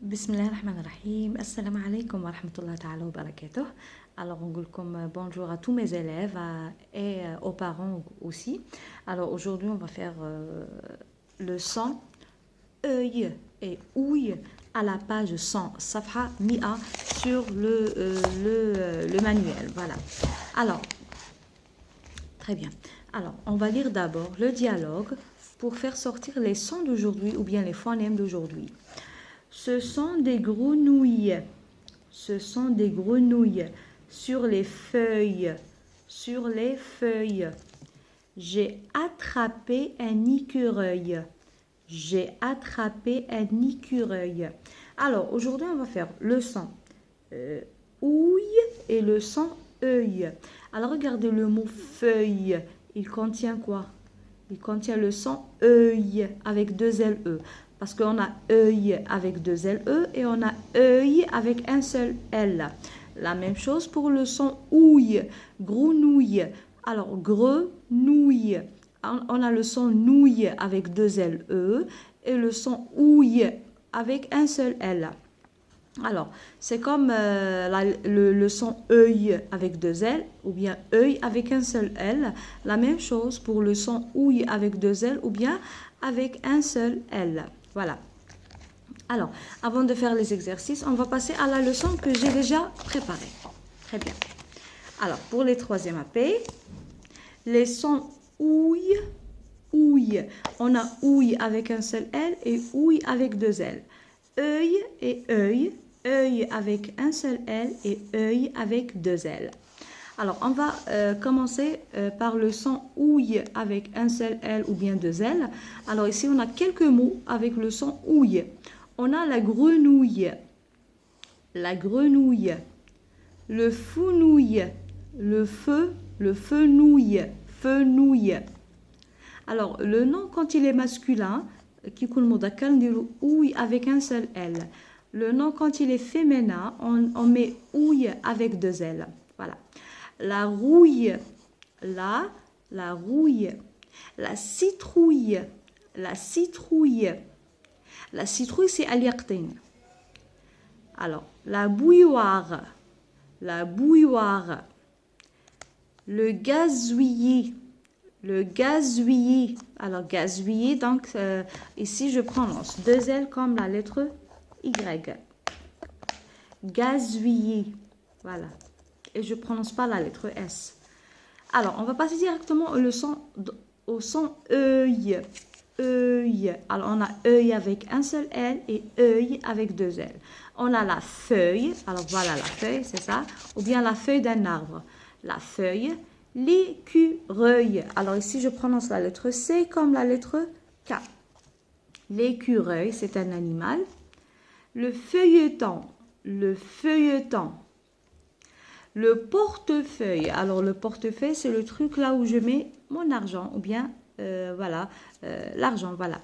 بسم الله الرحمن الرحيم. السلام عليكم ورحمة الله تعالى وبركاته. Alors, on dit bonjour à tous mes élèves et aux parents aussi. Alors, aujourd'hui, on va faire le son œil et ouille à la page 100, Safha Mia, sur le manuel. Voilà. Alors, très bien. Alors, on va lire d'abord le dialogue pour faire sortir les sons d'aujourd'hui ou bien les phonèmes d'aujourd'hui. Ce sont des grenouilles. Ce sont des grenouilles sur les feuilles. Sur les feuilles. J'ai attrapé un écureuil. J'ai attrapé un écureuil. Alors, aujourd'hui, on va faire le son ouille et le son œil. Alors, regardez le mot feuille. Il contient quoi? Il contient le son œil avec deux LE. Parce qu'on a œil avec deux LE et on a œil avec un seul L. La même chose pour le son ouille, grenouille. Alors, grenouille. On a le son nouille avec deux LE et le son ouille avec un seul L. Alors, c'est comme le son œil avec deux L ou bien œil avec un seul L. La même chose pour le son ouille avec deux L ou bien avec un seul L. Voilà. Alors, avant de faire les exercices, on va passer à la leçon que j'ai déjà préparée. Très bien. Alors, pour les troisième AP, les sons ouille, ouille. On a ouille avec un seul L et ouille avec deux L. Œil et œil. Œil avec un seul L et œil avec deux L. Alors, on va commencer par le son ouille avec un seul L ou bien deux L. Alors, ici, on a quelques mots avec le son ouille. On a la grenouille, le fenouil, le fenouil, fenouil. Alors, le nom, quand il est masculin, qui coule mudakar, on dit ouille avec un seul L. Le nom, quand il est féminin, on met ouille avec deux L. Voilà. La rouille, la rouille, la citrouille, la citrouille. La citrouille, c'est al-yaqtin. Alors, la bouilloire, le gazouillis, le gazouillis. Alors, gazouillis, donc, ici, je prononce deux L comme la lettre Y. Gazouillis, voilà. Et je ne prononce pas la lettre S. Alors, on va passer directement au son œil. Œil. Alors, on a œil avec un seul L et œil avec deux L. On a la feuille. Alors, voilà la feuille, c'est ça. Ou bien la feuille d'un arbre. La feuille. L'écureuil. Alors, ici, je prononce la lettre C comme la lettre K. L'écureuil, c'est un animal. Le feuilleton. Le feuilleton. Le portefeuille. Alors, le portefeuille, c'est le truc là où je mets mon argent ou bien, voilà, l'argent, voilà.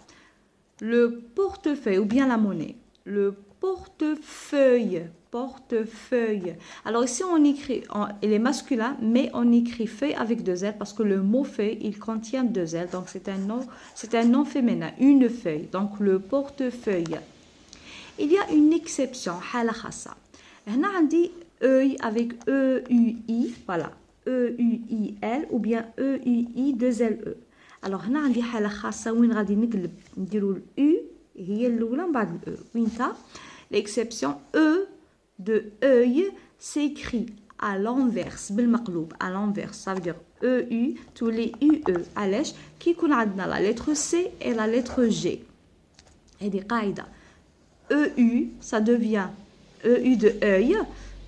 Le portefeuille ou bien la monnaie. Le portefeuille. Portefeuille. Alors, ici, on écrit, il est masculin, mais on écrit feuille avec deux L parce que le mot feuille, il contient deux L. Donc, c'est un nom féminin, une feuille. Donc, le portefeuille. Il y a une exception, hala khassa. Hna عندي œil avec E-U-I, voilà, E-U-I-L ou bien E-U-I 2-L-E. Alors هنا عندي حالة خاصة وين غادي نقلب نديرو الأو هي الأولى من بعد الأو. وينتا l'exception E de œil s'écrit à l'envers بالمقلوب à l'envers, ça veut dire E-U tous les U-E. علاش كي يكون عندنا la lettre C et la lettre G. هذه قاعدة. EU, ça devient EU de œil.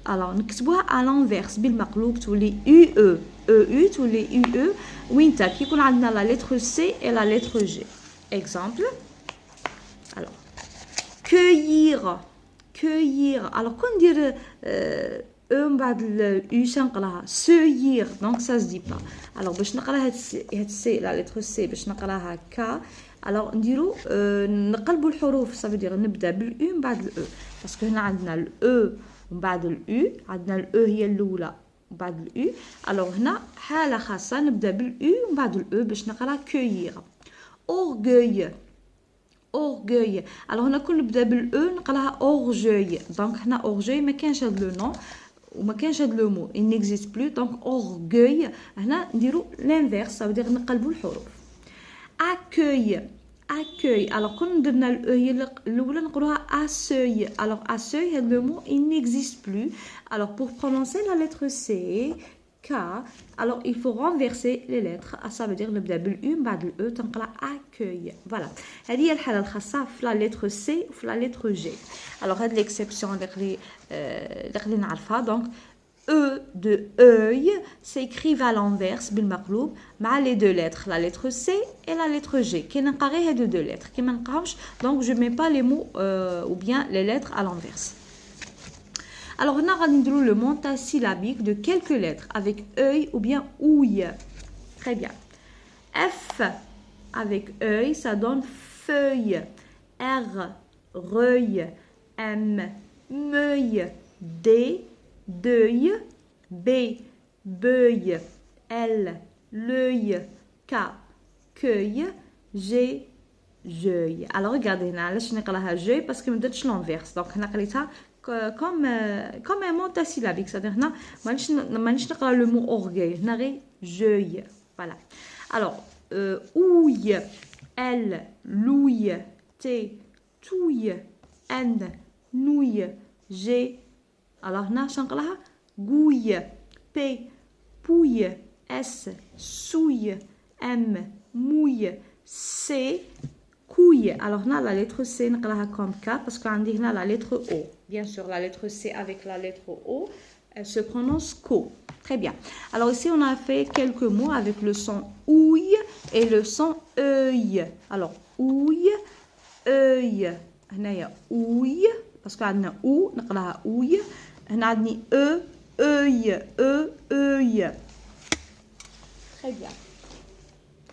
Alors, نكتبوها à l'inverse بالمقلوب tous les UE. EU tous les UE. وين كي يكون عندنا la lettre C et la lettre G. Exemple. Alors, cueillir. Cueillir. Alors, quand on dit من بعد الU شنقراها cueillir. Donc, ça se dit pas. Alors, باش نقرا هاد C, la lettre C باش نقراها K. Alors, نديرو نقلبوا الحروف. Ça veut dire نبدا بالU من بعد الأو. parce que هنا عندنا الأو ومن بعد الأو. عندنا الأو هي الأولى ومن بعد الأو. alors هنا حالة خاصة نبدا بالأو ومن بعد الأو باش نقرا cueillir. orgueil. orgueil. Alors on a كل بدا بالاو نقراها orgueil. Donc هنا orgueil ما كانش هذا لو نون وما كانش هذا لو مو, il n'existe plus. Donc orgueil هنا نديرو l'inverse, ça veut dire نقلبوا الحروف. accueil, accueil. Alors كون درنا الاو هي الاولى نقولوها accueil. Alors accueil هذا لو مو il n'existe plus. Alors pour prononcer la lettre C, K, alors il faut renverser les lettres. Ça veut dire نبدا بالU من بعد الأو تنقرا accueil. Voilà. هذه هي الحالة الخاصة في la lettre C وفي la lettre G. Alors هذه l'exception اللي نعرفها. Donc E de œil s'écrivent à l'inverse بالمقلوب مع les deux lettres, la lettre C et la lettre G. كي نقري هذو deux lettres كي ما نقراهمش, donc je mets pas les mots ou bien les lettres à l'inverse. Alors, on a le montasyllabique de quelques lettres avec œil ou bien ouille. Très bien. F avec œil, ça donne feuille. R, reuil. M, meuille. D, deuil. B, beuil. L, l'œil. K, cueille. G, jeuille. Alors, regardez, là, je n'ai pas jeuille parce que je me donne l'inverse. Donc, on a comme un montasyllabique, c'est-à-dire que le mot orgueil, jeuille. Voilà. Alors, ouille, L, louille, T, touille, N, nouille, G. Alors, on a gouille, P, pouille, S, souille, M, mouille, C, couille. Alors, on a la lettre C, on a comme K parce qu'on a la lettre O. Bien sûr, la lettre C avec la lettre O, elle se prononce co. Très bien. Alors ici, on a fait quelques mots avec le son ouille et le son œil. Alors, ouille, œil. هنا يا ouille parce qu'on a ou, on a ouille. On a ni œil, œil. Très bien.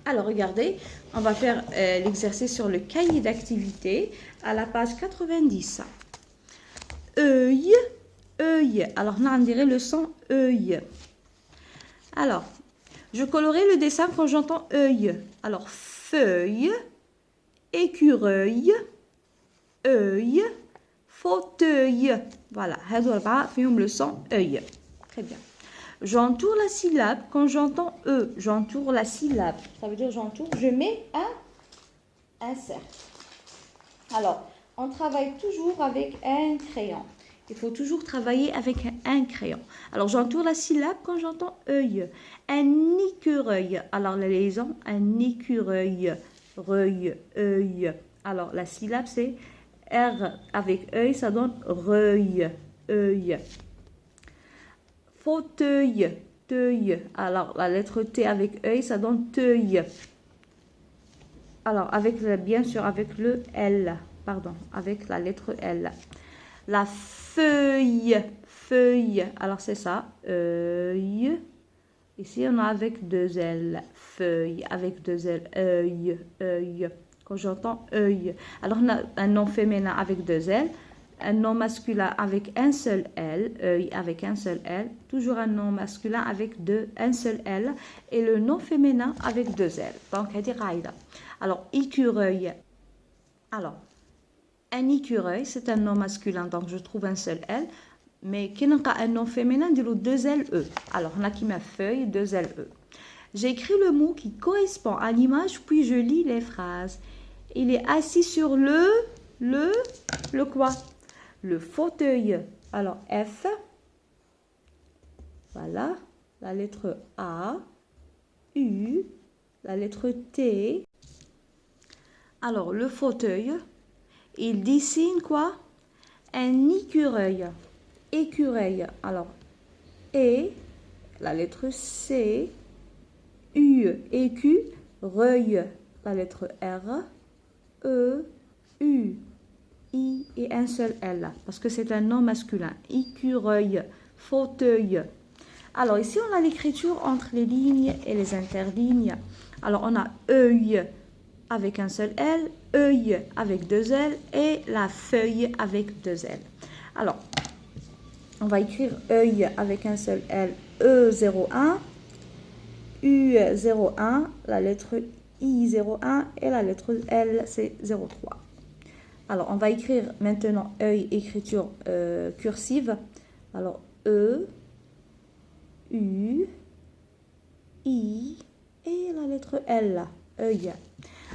Alors, regardez, on va faire l'exercice sur le cahier d'activité à la page 90. Œil, œil. Alors, on dirait le son œil. Alors, je colorerai le dessin quand j'entends œil. Alors, feuille, écureuil, œil, fauteuil. Voilà, le son œil. Très bien. J'entoure la syllabe quand j'entends E. J'entoure la syllabe. Ça veut dire j'entoure, je mets un cercle. Alors, on travaille toujours avec un crayon. Il faut toujours travailler avec un crayon. Alors, j'entoure la syllabe quand j'entends œil. Un écureuil. Alors, la liaison, un écureuil. Reuil, œil. Alors, la syllabe, c'est R avec œil, ça donne reuil, œil. Fauteuil, teuil. Alors, la lettre T avec œil, ça donne teuil. Alors, bien sûr, avec le L. Pardon, avec la lettre L. La feuille, feuille. Alors, c'est ça, œil. Ici, on a avec deux L. Feuille, avec deux L. Œil, œil. Quand j'entends œil. Alors, on a un nom féminin avec deux L. Un nom masculin avec un seul L, œil avec un seul L, toujours un nom masculin avec un seul L, et le nom féminin avec deux L. Donc, alors, écureuil. Alors, un écureuil, c'est un nom masculin, donc je trouve un seul L, mais qui n'a pas un nom féminin, dit deux L, E. Alors, on a qui m'a feuille, deux L, E. J'écris le mot qui correspond à l'image, puis je lis les phrases. Il est assis sur le quoi? Le fauteuil. Alors, F. Voilà. La lettre A. U. La lettre T. Alors, le fauteuil. Il dessine quoi? Un écureuil. Écureuil. Alors, E. La lettre C. U. Écu. Reuil. La lettre R. E. U. I et un seul L, parce que c'est un nom masculin. Écureuil, fauteuil. Alors ici, on a l'écriture entre les lignes et les interlignes. Alors on a œil avec un seul L, œil avec deux L et la feuille avec deux L. Alors, on va écrire œil avec un seul L, E01, U01, la lettre I01 et la lettre L, c'est 03. Alors, on va écrire maintenant œil, écriture cursive. Alors, E, U, I et la lettre L, œil.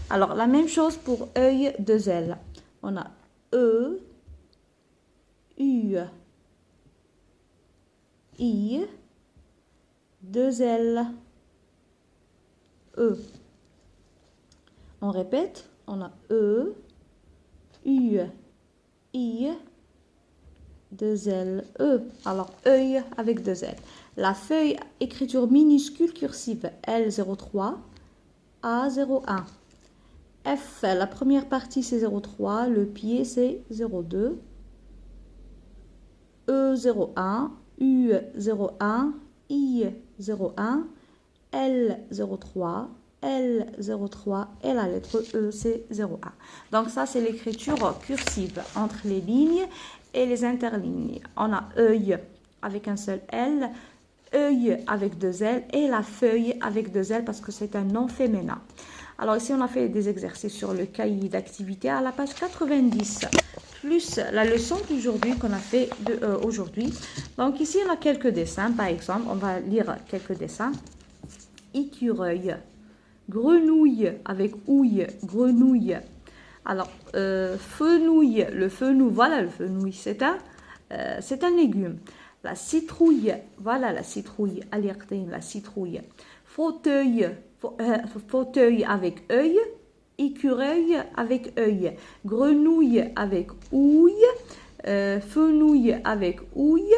Alors, la même chose pour œil, deux L. On a E, U, I, deux L, E. On répète, on a E, U, I, deux L, E. Alors, œil avec deux L. La feuille, écriture minuscule cursive, L03, A01. F, la première partie c'est 0,3, le pied c'est 0,2, E 0,1, U 0,1, I 0,1, L 0,3, L 0,3 et la lettre E c'est 0,1. Donc ça c'est l'écriture cursive entre les lignes et les interlignes. On a œil avec un seul L, œil avec deux L et la feuille avec deux L parce que c'est un nom féminin. Alors ici, on a fait des exercices sur le cahier d'activité à la page 90, plus la leçon d'aujourd'hui qu'on a fait aujourd'hui. Donc ici, on a quelques dessins, par exemple. On va lire quelques dessins. Écureuil, grenouille avec ouille, grenouille. Alors, fenouil, le fenouil, voilà le fenouil, c'est un légume. La citrouille, voilà la citrouille, la citrouille. Fauteuil, fauteuil avec œil, écureuil avec œil, grenouille avec ouille, fenouil avec ouille,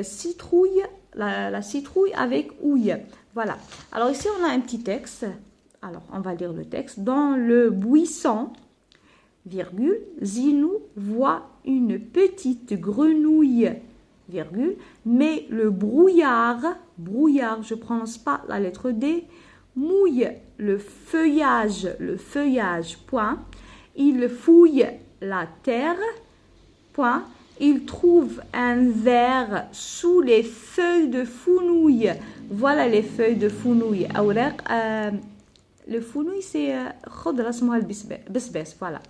citrouille, la citrouille avec ouille. Voilà. Alors ici on a un petit texte. Alors on va lire le texte. Dans le buisson, virgule, Zinou voit une petite grenouille, virgule, mais le brouillard, je ne prononce pas la lettre D, mouille le feuillage, point. Il fouille la terre, point. Il trouve un ver sous les feuilles de fenouil. Voilà les feuilles de fenouil. Le fenouil, c'est voilà.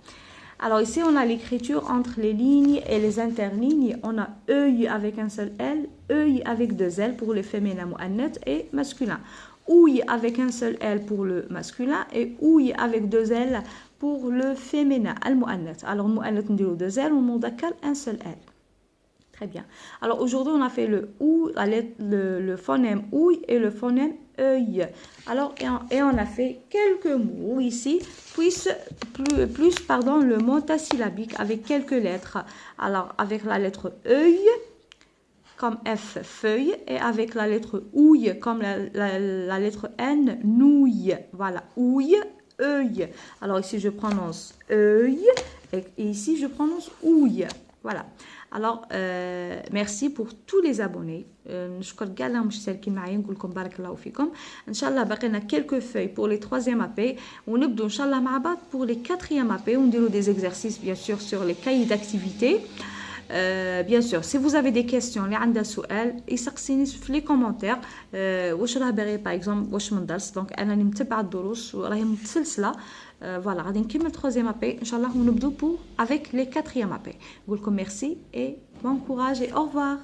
Alors ici, on a l'écriture entre les lignes et les interlignes. On a œil avec un seul L, œil avec deux L pour le féminin mu'annath et masculin. Ouille avec un seul L pour le masculin et ouille avec deux L pour le féminin, al-mu'annath. Alors, mu'annath, on dit deux L, on mudhakkar un seul L. Très bien. Alors, aujourd'hui, on a fait le ou, le phonème ouille et le phonème œil. Alors, et on a fait quelques mots ici, plus le montasyllabique avec quelques lettres. Alors, avec la lettre œil, comme F, feuille, et avec la lettre ouille, comme la lettre N, nouille. Voilà, ouille, œil. Alors, ici, je prononce œil, et ici, je prononce ouille. Voilà. Alors, merci pour tous les abonnés. نشكر كاع اللي مشتركين معايا نقول لكم بارك الله فيكم. ان شاء الله باقينا quelques feuilles pour les 3e AP ونبدو ان شاء الله مع بعض pour les 4e AP ونديروا des exercices bien sûr sur les cahiers d'activité. Bien sûr, si vous avez des questions اللي عندها سؤال يسقسيني في لي كومونتير واش راه باغي باغ اكزومبل واش من درس دونك انني متبعه الدروس وراهي متسلسله. Voilà, غادي نكمل 3e AP ان شاء الله ونبدو avec les 4e AP. نقول لكم merci et bon courage et au revoir.